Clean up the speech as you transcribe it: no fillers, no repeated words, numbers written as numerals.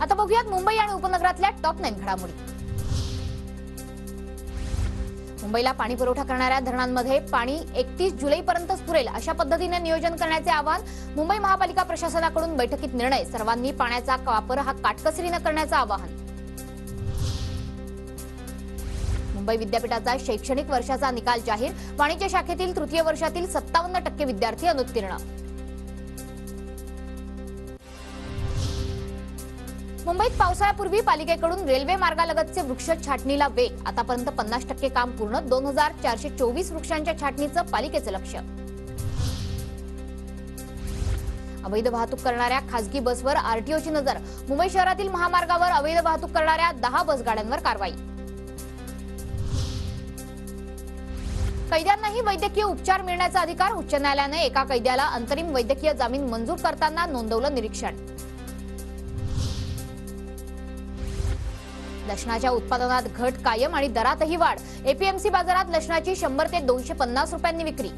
आता बघूयात मुंबई आणि उपनगरातल्या टॉप 9 घडामोडी। मुंबईला पाणी पुरवठा करणाऱ्या धरणांमध्ये पाणी 31 जुलैपर्यंतच पुरेल अशा पद्धतीने नियोजन करण्याचे आवाहन मुंबई महापालिका प्रशासनाकडून बैठकीत निर्णय। सर्वांनी पाण्याचा वापर हा काटकसरीने करण्याचे आवाहन। मुंबई विद्यापीठाचा शैक्षणिक वर्षाचा निकाल जाहीर। वाणिज्य शाखेतील तृतीय वर्षातील 57% विद्यार्थी अनुत्तीर्ण। मुंबईत पावसाळ्यापूर्वी पालिकेकडून रेल्वे मार्गालगतचे वृक्ष छाटणीला वेग। आतापर्यंत 50% काम पूर्ण। 2424 वृक्षांच्या छाटणीचं पालिकेचं लक्ष। अवैध वाहतूक करणाऱ्या खासगी बसवर आरटीओची नजर। मुंबई शहरातील महामार्गावर अवैध वाहतूक करणाऱ्या 10 बसगाड्यांवर कारवाई। कैद्यांनाही वैद्यकीय उपचार मिळण्याचा अधिकार। उच्च न्यायालयाने एका कैद्याला अंतरिम वैद्यकीय जामीन मंजूर करताना नोंदवलं निरीक्षण। लसणाच्या उत्पादनात घट कायम आणि दरातही वाढ। एपीएमसी बाजारात लसणाची 100 ते 250 रुपयांनी विक्री।